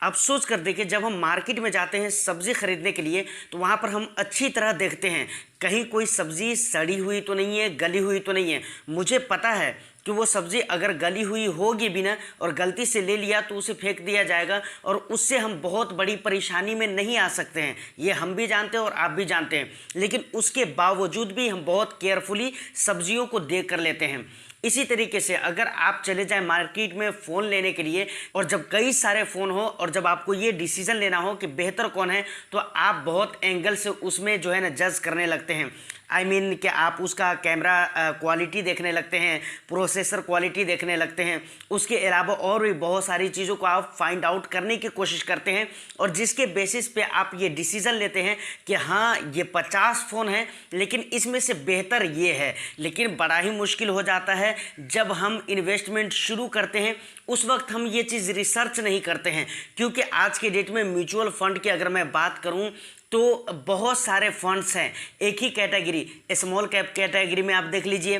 आप सोच कर देखिए, जब हम मार्केट में जाते हैं सब्जी खरीदने के लिए तो वहाँ पर हम अच्छी तरह देखते हैं कहीं कोई सब्जी सड़ी हुई तो नहीं है, गली हुई तो नहीं है। मुझे पता है कि वो सब्जी अगर गली हुई होगी भी ना और गलती से ले लिया तो उसे फेंक दिया जाएगा और उससे हम बहुत बड़ी परेशानी में नहीं आ सकते हैं। ये हम भी जानते हैं और आप भी जानते हैं, लेकिन उसके बावजूद भी हम बहुत केयरफुली सब्जियों को देख कर लेते हैं। इसी तरीके से अगर आप चले जाएं मार्केट में फ़ोन लेने के लिए और जब कई सारे फ़ोन हो और जब आपको ये डिसीज़न लेना हो कि बेहतर कौन है, तो आप बहुत एंगल से उसमें जो है ना जज करने लगते हैं। आई मीन कि आप उसका कैमरा क्वालिटी देखने लगते हैं, प्रोसेसर क्वालिटी देखने लगते हैं, उसके अलावा और भी बहुत सारी चीज़ों को आप फाइंड आउट करने की कोशिश करते हैं और जिसके बेसिस पे आप ये डिसीज़न लेते हैं कि हाँ ये 50 फ़ोन है लेकिन इसमें से बेहतर ये है। लेकिन बड़ा ही मुश्किल हो जाता है जब हम इन्वेस्टमेंट शुरू करते हैं, उस वक्त हम ये चीज़ रिसर्च नहीं करते हैं। क्योंकि आज के डेट में म्यूचुअल फंड की अगर मैं बात करूं तो बहुत सारे फंड्स हैं। एक ही कैटेगरी स्मॉल कैप कैटेगरी में आप देख लीजिए,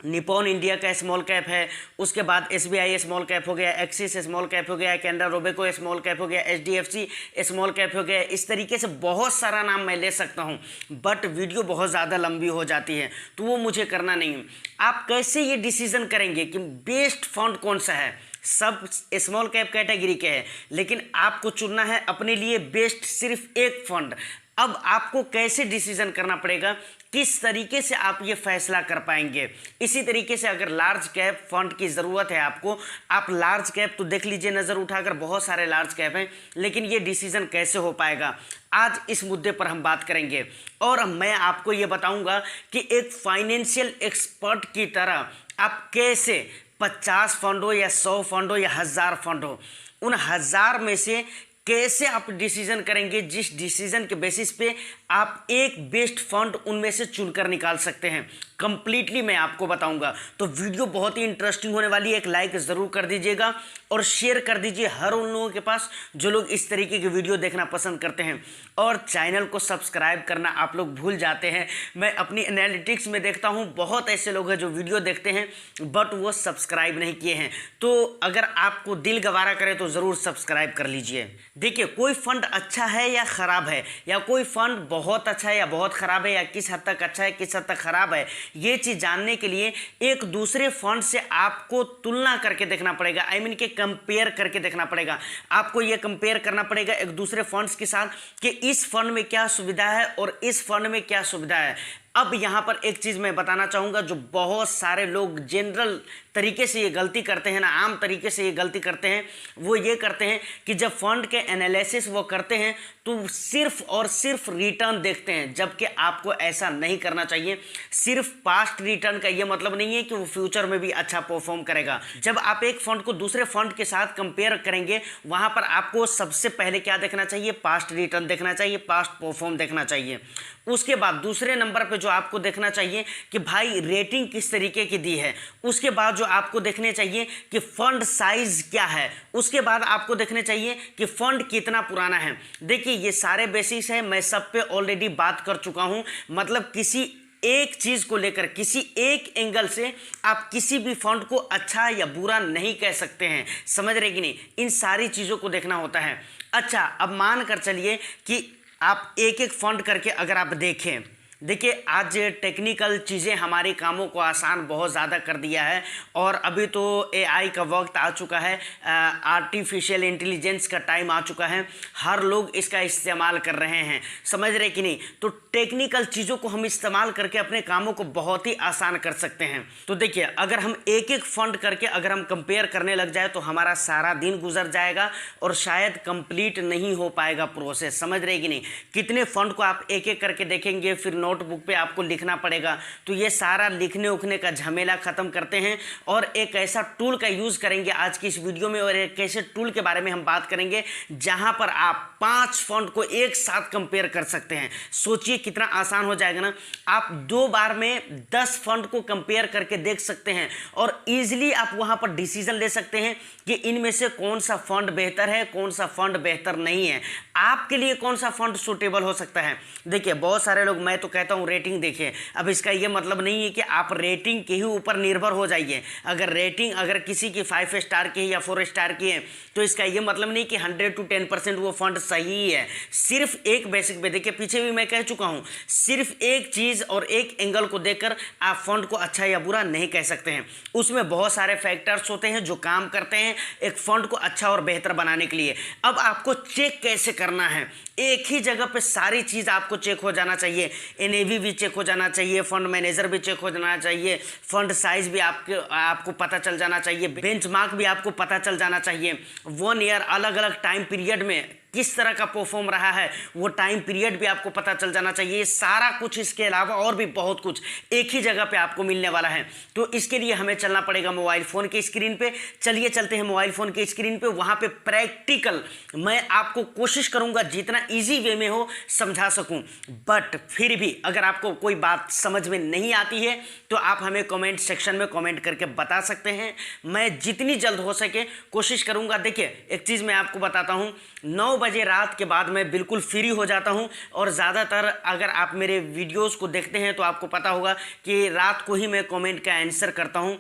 निपॉन इंडिया का स्मॉल कैप है, उसके बाद एसबीआई स्मॉल कैप हो गया, एक्सिस स्मॉल कैप हो गया, कैनरा रोबेको स्मॉल कैप हो गया, एचडीएफसी स्मॉल कैप हो गया। इस तरीके से बहुत सारा नाम मैं ले सकता हूं, बट वीडियो बहुत ज़्यादा लंबी हो जाती है तो वो मुझे करना नहीं है। आप कैसे ये डिसीजन करेंगे कि बेस्ट फंड कौन सा है? सब स्मॉल कैप कैटेगरी के हैं लेकिन आपको चुनना है अपने लिए बेस्ट सिर्फ एक फंड। अब आपको कैसे डिसीजन करना पड़ेगा, किस तरीके से आप ये फैसला कर पाएंगे? इसी तरीके से अगर लार्ज कैप फंड की ज़रूरत है आपको, आप लार्ज कैप तो देख लीजिए, नज़र उठाकर बहुत सारे लार्ज कैप हैं, लेकिन ये डिसीजन कैसे हो पाएगा, आज इस मुद्दे पर हम बात करेंगे। और मैं आपको ये बताऊंगा कि एक फाइनेंशियल एक्सपर्ट की तरह आप कैसे 50 फंड हो या 100 फंड हो या 1000 फंड हो, उन 1000 में से कैसे आप डिसीजन करेंगे जिस डिसीजन के बेसिस पे आप एक बेस्ट फंड उनमें से चुनकर निकाल सकते हैं। कंप्लीटली मैं आपको बताऊंगा, तो वीडियो बहुत ही इंटरेस्टिंग होने वाली है। एक लाइक ज़रूर कर दीजिएगा और शेयर कर दीजिए हर उन लोगों के पास जो लोग इस तरीके की वीडियो देखना पसंद करते हैं। और चैनल को सब्सक्राइब करना आप लोग भूल जाते हैं। मैं अपनी एनालिटिक्स में देखता हूँ बहुत ऐसे लोग हैं जो वीडियो देखते हैं बट वो सब्सक्राइब नहीं किए हैं, तो अगर आपको दिल गवारा करे तो ज़रूर सब्सक्राइब कर लीजिए। देखिए, कोई फंड अच्छा है या ख़राब है, या कोई फंड बहुत अच्छा है या बहुत ख़राब है, या किस हद तक अच्छा है किस हद तक ख़राब है, ये चीज़ जानने के लिए एक दूसरे फंड से आपको तुलना करके देखना पड़ेगा। आई मीन के कंपेयर करके देखना पड़ेगा। आपको ये कंपेयर करना पड़ेगा एक दूसरे फंड्स के साथ कि इस फंड में क्या सुविधा है और इस फंड में क्या सुविधा है। अब यहाँ पर एक चीज़ मैं बताना चाहूँगा जो बहुत सारे लोग जनरल तरीके से ये गलती करते हैं ना, आम तरीके से ये गलती करते हैं, वो ये करते हैं कि जब फंड के एनालिसिस वो करते हैं तो सिर्फ और सिर्फ रिटर्न देखते हैं, जबकि आपको ऐसा नहीं करना चाहिए। सिर्फ पास्ट रिटर्न का ये मतलब नहीं है कि वो फ्यूचर में भी अच्छा परफॉर्म करेगा। जब आप एक फंड को दूसरे फंड के साथ कंपेयर करेंगे, वहाँ पर आपको सबसे पहले क्या देखना चाहिए? पास्ट रिटर्न देखना चाहिए, पास्ट परफॉर्म देखना चाहिए। उसके बाद दूसरे नंबर पे जो आपको देखना चाहिए कि भाई रेटिंग किस तरीके की दी है। उसके बाद जो आपको देखने चाहिए कि फंड साइज क्या है। उसके बाद आपको देखने चाहिए कि फंड कितना पुराना है। देखिए, ये सारे बेसिस है, मैं सब पे ऑलरेडी बात कर चुका हूं। मतलब किसी एक चीज को लेकर, किसी एक एंगल से आप किसी भी फंड को अच्छा या बुरा नहीं कह सकते हैं। समझ रहे कि नहीं? इन सारी चीजों को देखना होता है। अच्छा, अब मान कर चलिए कि आप एक एक फंड करके अगर आप देखें, देखिए आज टेक्निकल चीज़ें हमारे कामों को आसान बहुत ज़्यादा कर दिया है और अभी तो एआई का वक्त आ चुका है, आर्टिफिशियल इंटेलिजेंस का टाइम आ चुका है, हर लोग इसका इस्तेमाल कर रहे हैं। समझ रहे कि नहीं? तो टेक्निकल चीज़ों को हम इस्तेमाल करके अपने कामों को बहुत ही आसान कर सकते हैं। तो देखिए, अगर हम एक एक फंड करके अगर हम कंपेयर करने लग जाए तो हमारा सारा दिन गुजर जाएगा और शायद कंप्लीट नहीं हो पाएगा प्रोसेस। समझ रहे कि नहीं? कितने फंड को आप एक एक करके देखेंगे, फिर नोटबुक पे आपको लिखना पड़ेगा। तो ये सारा लिखने उखने का झमेला खत्म करते हैं और एक ऐसा टूल का यूज करेंगे आज की इस वीडियो में। और एक ऐसे टूल के बारे में हम बात करेंगे जहां पर आप 5 फंड को एक साथ कंपेयर कर सकते हैं। सोचिए कितना आसान हो जाएगा ना। आप 2 बार में 10 फंड को कंपेयर करके देख सकते हैं और इजीली आप वहां पर डिसीजन ले सकते हैं कि इनमें से कौन सा फंड बेहतर है, कौन सा फंड बेहतर नहीं है, आपके लिए कौन सा फंड सूटेबल हो सकता है। देखिए, बहुत सारे लोग, मैं तो कहता हूँ रेटिंग देखिए। अब इसका ये मतलब नहीं है कि आप रेटिंग के ही ऊपर निर्भर हो जाइए। अगर रेटिंग अगर किसी की 5 स्टार की है या 4 स्टार की है तो इसका ये मतलब नहीं कि 100 to 10% वो फंड सही है। सिर्फ एक बेसिक पे देखिए, पीछे भी मैं कह चुका हूँ, सिर्फ एक चीज़ और एक एंगल को देखकर आप फंड को अच्छा या बुरा नहीं कह सकते हैं। उसमें बहुत सारे फैक्टर्स होते हैं जो काम करते हैं एक फंड को अच्छा और बेहतर बनाने के लिए। अब आपको चेक कैसे करना है, एक ही जगह पे सारी चीज़ आपको चेक हो जाना चाहिए। एनएवी भी चेक हो जाना चाहिए, फंड मैनेजर भी चेक हो जाना चाहिए, फंड साइज भी आपको पता चल जाना चाहिए, बेंचमार्क भी आपको पता चल जाना चाहिए। 1 ईयर अलग अलग टाइम पीरियड में किस तरह का परफॉर्म रहा है वो टाइम पीरियड भी आपको पता चल जाना चाहिए। सारा कुछ इसके अलावा और भी बहुत कुछ एक ही जगह पे आपको मिलने वाला है। तो इसके लिए हमें चलना पड़ेगा मोबाइल फ़ोन की स्क्रीन पे। चलिए चलते हैं मोबाइल फ़ोन की स्क्रीन पे, वहाँ पे प्रैक्टिकल मैं आपको कोशिश करूँगा जितना ईजी वे में हो समझा सकूँ। बट फिर भी अगर आपको कोई बात समझ में नहीं आती है तो आप हमें कमेंट सेक्शन में कमेंट करके बता सकते हैं। मैं जितनी जल्द हो सके कोशिश करूँगा। देखिए एक चीज़ मैं आपको बताता हूँ, 9 बजे रात के बाद मैं बिल्कुल फ्री हो जाता हूं। और ज़्यादातर अगर आप मेरे वीडियोस को देखते हैं तो आपको पता होगा कि रात को ही मैं कमेंट का आंसर करता हूं,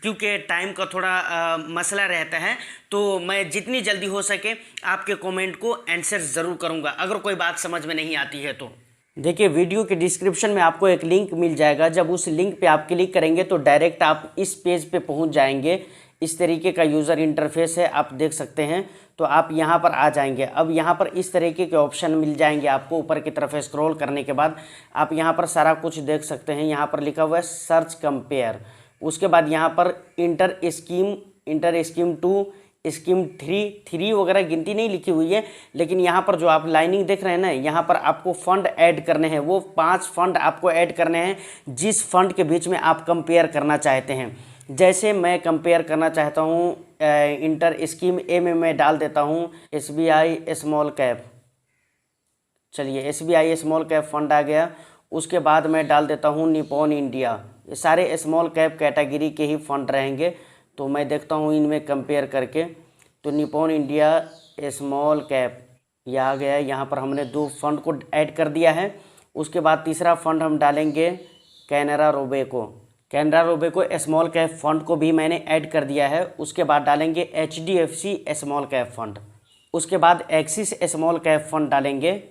क्योंकि टाइम का थोड़ा मसला रहता है। तो मैं जितनी जल्दी हो सके आपके कमेंट को आंसर ज़रूर करूंगा अगर कोई बात समझ में नहीं आती है तो। देखिए वीडियो के डिस्क्रिप्शन में आपको एक लिंक मिल जाएगा। जब उस लिंक पे आप क्लिक करेंगे तो डायरेक्ट आप इस पेज पे पहुंच जाएंगे। इस तरीके का यूज़र इंटरफेस है, आप देख सकते हैं। तो आप यहाँ पर आ जाएंगे। अब यहाँ पर इस तरीके के ऑप्शन मिल जाएंगे आपको। ऊपर की तरफ स्क्रॉल करने के बाद आप यहाँ पर सारा कुछ देख सकते हैं। यहाँ पर लिखा हुआ है सर्च कंपेयर। उसके बाद यहाँ पर इंटर स्कीम 2 स्कीम 3 वगैरह गिनती नहीं लिखी हुई है, लेकिन यहाँ पर जो आप लाइनिंग देख रहे हैं ना, यहाँ पर आपको फ़ंड ऐड करने हैं। वो 5 फंड आपको ऐड करने हैं जिस फंड के बीच में आप कंपेयर करना चाहते हैं। जैसे मैं कंपेयर करना चाहता हूँ इंटर स्कीम ए में मैं डाल देता हूँ SBI स्मॉल कैप। चलिए SBI स्मॉल कैप फंड आ गया। उसके बाद मैं डाल देता हूँ निपॉन इंडिया। ये सारे स्मॉल कैप कैटेगरी के ही फंड रहेंगे। तो मैं देखता हूँ इनमें कंपेयर करके, तो निपॉन इंडिया स्मॉल कैप ये आ गया। यहाँ पर हमने 2 फंड को ऐड कर दिया है। उसके बाद तीसरा फंड हम डालेंगे Canara Robeco small cap fund को भी मैंने ऐड कर दिया है। उसके बाद डालेंगे HDFC स्मॉल कैप फंड। उसके बाद एक्सिस स्मॉल कैप फंड डालेंगे।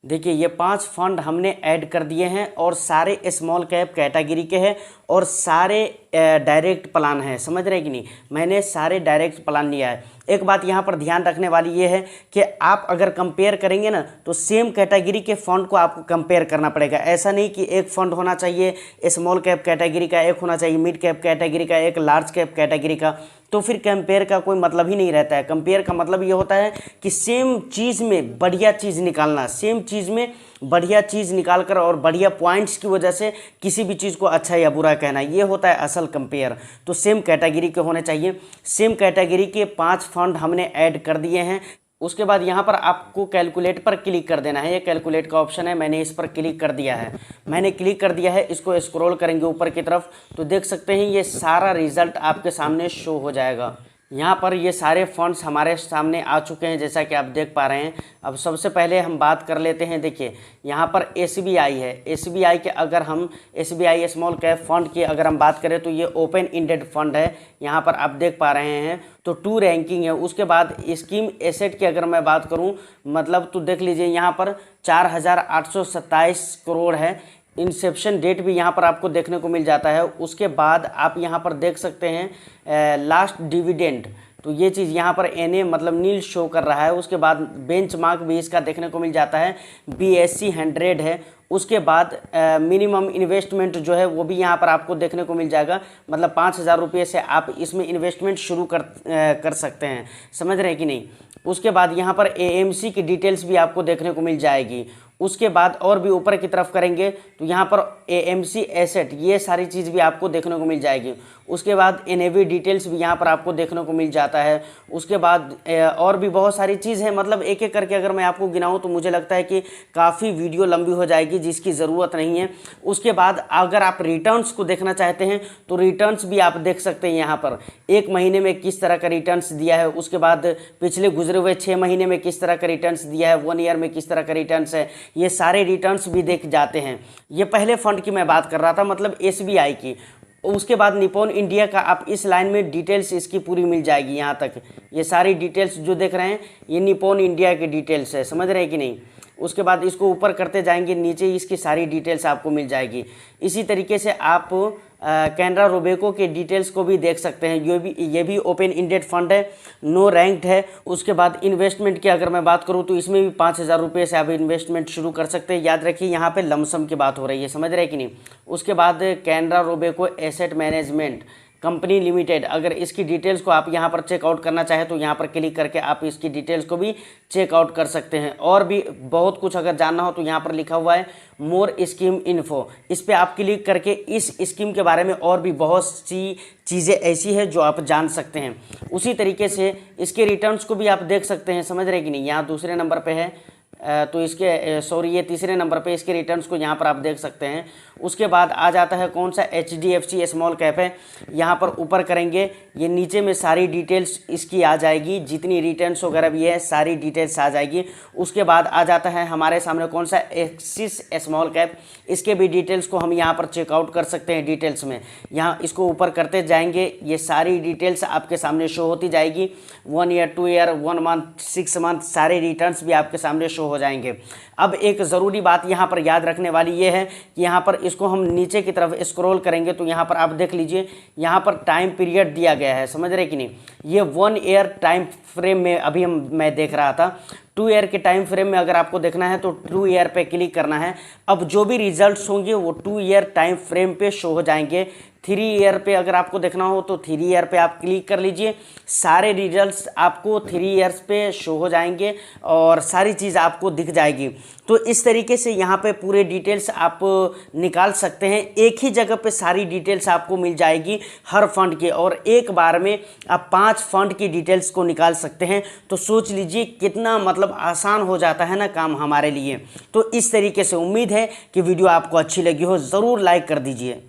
देखिए ये 5 फंड हमने ऐड कर दिए हैं और सारे स्मॉल कैप कैटेगरी के हैं और सारे डायरेक्ट प्लान है। समझ रहे कि नहीं, मैंने सारे डायरेक्ट प्लान लिया है। एक बात यहाँ पर ध्यान रखने वाली ये है कि आप अगर कंपेयर करेंगे ना तो सेम कैटेगरी के फंड को आपको कंपेयर करना पड़ेगा। ऐसा नहीं कि एक फंड होना चाहिए स्मॉल कैप कैटेगरी का, एक होना चाहिए मिड कैप कैटेगरी का, एक लार्ज कैप कैटेगरी का, तो फिर कंपेयर का कोई मतलब ही नहीं रहता है। कंपेयर का मतलब ये होता है कि सेम चीज़ में बढ़िया चीज़ निकालना, सेम चीज़ में बढ़िया चीज़ निकाल कर और बढ़िया पॉइंट्स की वजह से किसी भी चीज़ को अच्छा या बुरा कहना, ये होता है असल कंपेयर। तो सेम कैटेगरी के होने चाहिए। सेम कैटेगरी के 5 फंड हमने ऐड कर दिए हैं। उसके बाद यहाँ पर आपको कैलकुलेट पर क्लिक कर देना है। ये कैलकुलेट का ऑप्शन है, मैंने इस पर क्लिक कर दिया है। मैंने क्लिक कर दिया है, इसको स्क्रॉल करेंगे ऊपर की तरफ तो देख सकते हैं ये सारा रिजल्ट आपके सामने शो हो जाएगा। यहाँ पर ये सारे फंड्स हमारे सामने आ चुके हैं जैसा कि आप देख पा रहे हैं। अब सबसे पहले हम बात कर लेते हैं। देखिए यहाँ पर SBI है। SBI के अगर हम SBI स्मॉल कैप फंड की अगर हम बात करें तो ये ओपन इंडेड फंड है। यहाँ पर आप देख पा रहे हैं तो 2 रैंकिंग है। उसके बाद स्कीम एसेट की अगर मैं बात करूँ मतलब तो देख लीजिए यहाँ पर 4,827 करोड़ है। इंसेप्शन डेट भी यहाँ पर आपको देखने को मिल जाता है। उसके बाद आप यहाँ पर देख सकते हैं लास्ट डिविडेंड, तो ये चीज़ यहाँ पर NA मतलब नील शो कर रहा है। उसके बाद बेंचमार्क भी इसका देखने को मिल जाता है, BSE 100 है। उसके बाद मिनिमम इन्वेस्टमेंट जो है वो भी यहाँ पर आपको देखने को मिल जाएगा, मतलब 5,000 रुपये से आप इसमें इन्वेस्टमेंट शुरू कर सकते हैं। समझ रहे हैं कि नहीं। उसके बाद यहाँ पर AMC की डिटेल्स भी आपको देखने को मिल जाएगी। उसके बाद और भी ऊपर की तरफ करेंगे तो यहाँ पर AMC एसेट ये सारी चीज़ भी आपको देखने को मिल जाएगी। उसके बाद NAV डिटेल्स भी यहाँ पर आपको देखने को मिल जाता है। उसके बाद और भी बहुत सारी चीज़ है, मतलब एक एक करके अगर मैं आपको गिनाऊँ तो मुझे लगता है कि काफ़ी वीडियो लंबी हो जाएगी। जिसकी ज़रूरत नहीं है। उसके बाद अगर आप रिटर्न्स को देखना चाहते हैं तो रिटर्न्स भी आप देख सकते हैं यहाँ पर, 1 महीने में किस तरह का रिटर्न्स दिया है, उसके बाद पिछले गुजरे हुए 6 महीने में किस तरह का रिटर्न्स दिया है, 1 ईयर में किस तरह का रिटर्न्स है, ये सारे रिटर्न्स भी देख जाते हैं। ये पहले फंड की मैं बात कर रहा था, मतलब SBI की। उसके बाद निप्पॉन इंडिया का आप इस लाइन में डिटेल्स इसकी पूरी मिल जाएगी। यहाँ तक ये सारी डिटेल्स जो देख रहे हैं ये निप्पॉन इंडिया की डिटेल्स है, समझ रहे हैं कि नहीं। उसके बाद इसको ऊपर करते जाएंगे, नीचे इसकी सारी डिटेल्स आपको मिल जाएगी। इसी तरीके से आप कैनरा रोबेको के डिटेल्स को भी देख सकते हैं। ये भी ओपन इंडेड फंड है, नो रैंक्ड है। उसके बाद इन्वेस्टमेंट की अगर मैं बात करूँ तो इसमें भी 5,000 रुपये से आप इन्वेस्टमेंट शुरू कर सकते हैं। याद रखिए यहाँ पे लमसम की बात हो रही है, समझ रहे हैं कि नहीं। उसके बाद Canara Robeco asset management company limited, अगर इसकी डिटेल्स को आप यहाँ पर चेकआउट करना चाहें तो यहाँ पर क्लिक करके आप इसकी डिटेल्स को भी चेकआउट कर सकते हैं। और भी बहुत कुछ अगर जानना हो तो यहाँ पर लिखा हुआ है मोर स्कीम इन्फो, इस पर आप क्लिक करके इस स्कीम के बारे में और भी बहुत सी चीज़ें ऐसी है जो आप जान सकते हैं। उसी तरीके से इसके रिटर्न्स को भी आप देख सकते हैं, समझ रहे कि नहीं। यहाँ दूसरे नंबर पर है तो इसके ये तीसरे नंबर पे इसके रिटर्न्स को यहाँ पर आप देख सकते हैं। उसके बाद आ जाता है कौन सा, HDFC स्मॉल कैप है। यहाँ पर ऊपर करेंगे, ये नीचे में सारी डिटेल्स इसकी आ जाएगी, जितनी रिटर्न्स वगैरह भी है सारी डिटेल्स आ जाएगी। उसके बाद आ जाता है हमारे सामने कौन सा, एक्सिस स्मॉल कैप, इसके भी डिटेल्स को हम यहाँ पर चेकआउट कर सकते हैं। डिटेल्स में यहाँ इसको ऊपर करते जाएंगे, ये सारी डिटेल्स आपके सामने शो होती जाएगी। 1 ईयर, 2 ईयर, 1 मंथ, 6 मंथ, सारे रिटर्न्स भी आपके सामने शो हो जाएंगे। अब एक ज़रूरी बात यहाँ पर याद रखने वाली ये है कि यहाँ पर इसको हम नीचे की तरफ स्क्रॉल करेंगे तो यहाँ पर आप देख लीजिए, यहाँ पर टाइम पीरियड दिया गया है, समझ रहे कि नहीं। ये 1 ईयर टाइम फ्रेम में अभी मैं देख रहा था। 2 ईयर के टाइम फ्रेम में अगर आपको देखना है तो 2 ईयर पे क्लिक करना है। अब जो भी रिजल्ट्स होंगे वो 2 ईयर टाइम फ्रेम पे शो हो जाएंगे। 3 ईयर पे अगर आपको देखना हो तो 3 ईयर पे आप क्लिक कर लीजिए, सारे रिजल्ट्स आपको 3 ईयर्स पे शो हो जाएंगे और सारी चीज़ आपको दिख जाएगी। तो इस तरीके से यहाँ पे पूरे डिटेल्स आप निकाल सकते हैं। एक ही जगह पे सारी डिटेल्स आपको मिल जाएगी हर फंड के, और एक बार में आप 5 फंड की डिटेल्स को निकाल सकते हैं। तो सोच लीजिए कितना मतलब आसान हो जाता है ना काम हमारे लिए। तो इस तरीके से उम्मीद है कि वीडियो आपको अच्छी लगी हो, ज़रूर लाइक कर दीजिए।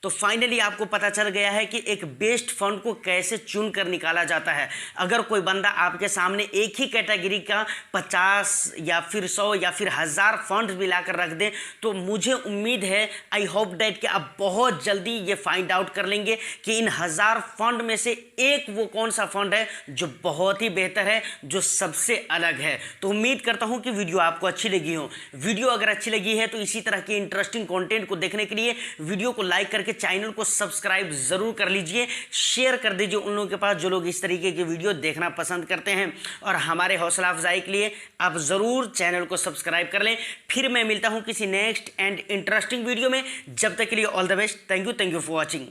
तो फाइनली आपको पता चल गया है कि एक बेस्ट फंड को कैसे चुन कर निकाला जाता है। अगर कोई बंदा आपके सामने एक ही कैटेगरी का 50 या फिर 100 या फिर 1000 फंड भी लाकर रख दे तो मुझे उम्मीद है, आई होप डैट, कि आप बहुत जल्दी ये फाइंड आउट कर लेंगे कि इन 1000 फंड में से एक वो कौन सा फंड है जो बहुत ही बेहतर है, जो सबसे अलग है। तो उम्मीद करता हूँ कि वीडियो आपको अच्छी लगी हो। वीडियो अगर अच्छी लगी है तो इसी तरह के इंटरेस्टिंग कंटेंट को देखने के लिए वीडियो को लाइक करके चैनल को सब्सक्राइब जरूर कर लीजिए, शेयर कर दीजिए उन लोगों के पास जो लोग इस तरीके की वीडियो देखना पसंद करते हैं। और हमारे हौसला अफजाई के लिए आप जरूर चैनल को सब्सक्राइब कर लें। फिर मैं मिलता हूं किसी नेक्स्ट एंड इंटरेस्टिंग वीडियो में। जब तक के लिए all the best. Thank you for watching.